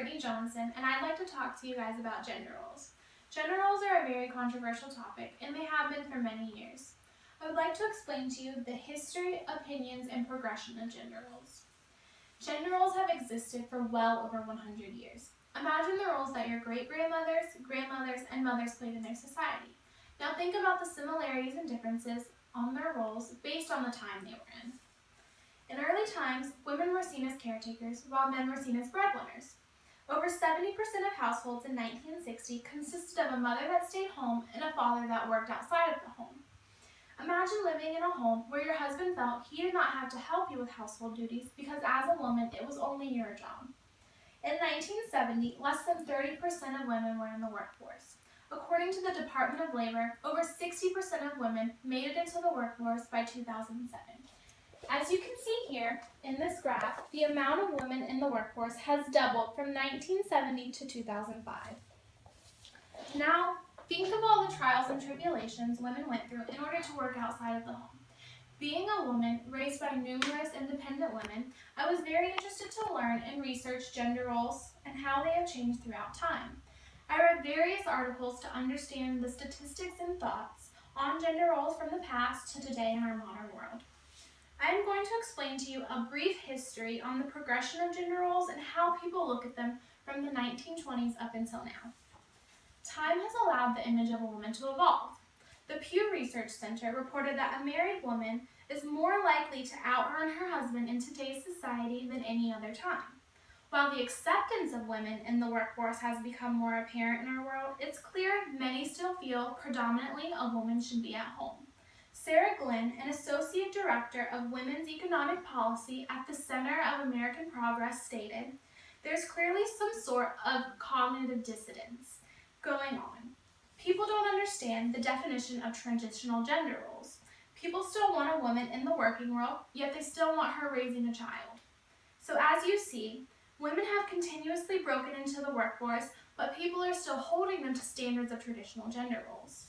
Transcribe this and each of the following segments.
Brittany Johnson, and I'd like to talk to you guys about gender roles. Gender roles are a very controversial topic, and they have been for many years. I would like to explain to you the history, opinions, and progression of gender roles. Gender roles have existed for well over 100 years. Imagine the roles that your great-grandmothers, grandmothers, and mothers played in their society. Now think about the similarities and differences on their roles based on the time they were in. In early times, women were seen as caretakers, while men were seen as breadwinners. Over 70% of households in 1960 consisted of a mother that stayed home and a father that worked outside of the home. Imagine living in a home where your husband felt he did not have to help you with household duties because as a woman, it was only your job. In 1970, less than 30% of women were in the workforce. According to the Department of Labor, over 60% of women made it into the workforce by 2007. As you can see here in this graph, the amount of women in the workforce has doubled from 1970 to 2005. Now, think of all the trials and tribulations women went through in order to work outside of the home. Being a woman raised by numerous independent women, I was very interested to learn and research gender roles and how they have changed throughout time. I read various articles to understand the statistics and thoughts on gender roles from the past to today in our modern world. I am going to explain to you a brief history on the progression of gender roles and how people look at them from the 1920s up until now. Time has allowed the image of a woman to evolve. The Pew Research Center reported that a married woman is more likely to out-earn her husband in today's society than any other time. While the acceptance of women in the workforce has become more apparent in our world, it's clear many still feel predominantly a woman should be at home. Sarah Glynn, an Associate Director of Women's Economic Policy at the Center of American Progress, stated, "There's clearly some sort of cognitive dissonance going on. People don't understand the definition of transitional gender roles. People still want a woman in the working world, yet they still want her raising a child. So as you see, women have continuously broken into the workforce, but people are still holding them to standards of traditional gender roles."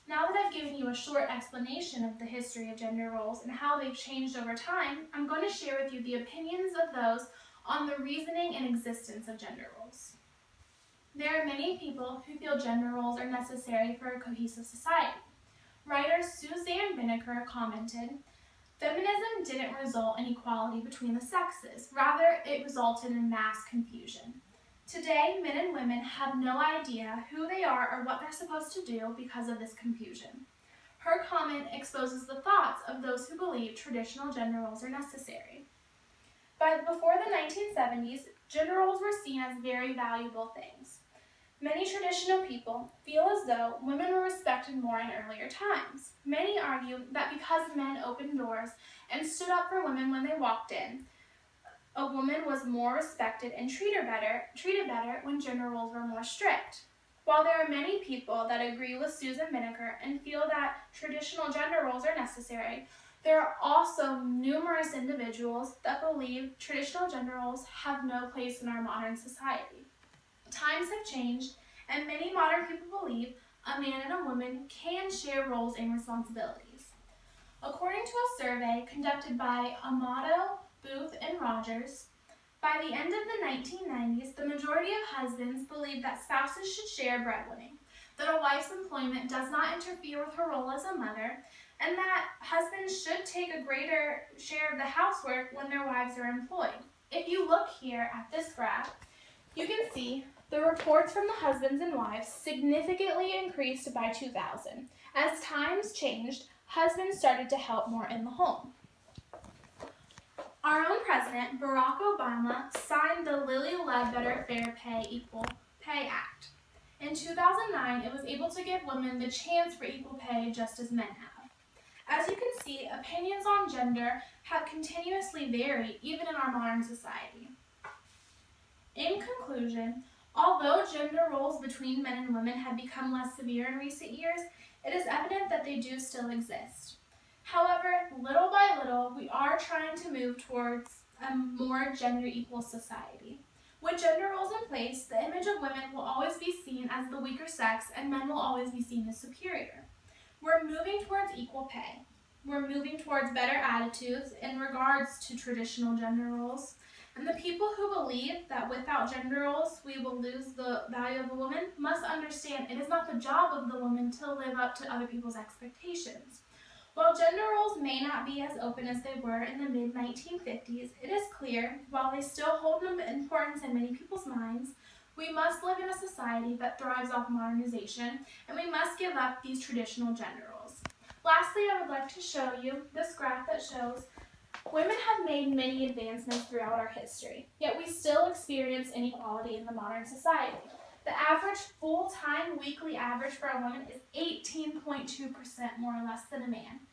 Now that I've given you a short explanation of the history of gender roles and how they've changed over time, I'm going to share with you the opinions of those on the reasoning and existence of gender roles. There are many people who feel gender roles are necessary for a cohesive society. Writer Suzanne Binnicker commented, "Feminism didn't result in equality between the sexes. Rather, it resulted in mass confusion. Today, men and women have no idea who they are or what they're supposed to do because of this confusion." Her comment exposes the thoughts of those who believe traditional gender roles are necessary. Before the 1970s, gender roles were seen as very valuable things. Many traditional people feel as though women were respected more in earlier times. Many argue that because men opened doors and stood up for women when they walked in, a woman was more respected and treated better when gender roles were more strict. While there are many people that agree with Susan Binnicker and feel that traditional gender roles are necessary, there are also numerous individuals that believe traditional gender roles have no place in our modern society. Times have changed, and many modern people believe a man and a woman can share roles and responsibilities. According to a survey conducted by Amato, Booth, and Rogers, by the end of the 1990s, the majority of husbands believe that spouses should share breadwinning, that a wife's employment does not interfere with her role as a mother, and that husbands should take a greater share of the housework when their wives are employed. If you look here at this graph, you can see the reports from the husbands and wives significantly increased by 2000. As times changed, husbands started to help more in the home. Our own president, Barack Obama, signed the Lilly Ledbetter Fair Pay Equal Pay Act. In 2009, it was able to give women the chance for equal pay just as men have. As you can see, opinions on gender have continuously varied even in our modern society. In conclusion, although gender roles between men and women have become less severe in recent years, it is evident that they do still exist. However, little by little, we are trying to move towards a more gender equal society. With gender roles in place, the image of women will always be seen as the weaker sex and men will always be seen as superior. We're moving towards equal pay. We're moving towards better attitudes in regards to traditional gender roles. And the people who believe that without gender roles we will lose the value of a woman must understand it is not the job of the woman to live up to other people's expectations. While gender roles may not be as open as they were in the mid-1950s, it is clear, while they still hold importance in many people's minds, we must live in a society that thrives off modernization, and we must give up these traditional gender roles. Lastly, I would like to show you this graph that shows women have made many advancements throughout our history, yet we still experience inequality in the modern society. The average full-time weekly average for a woman is 18.2% more or less than a man.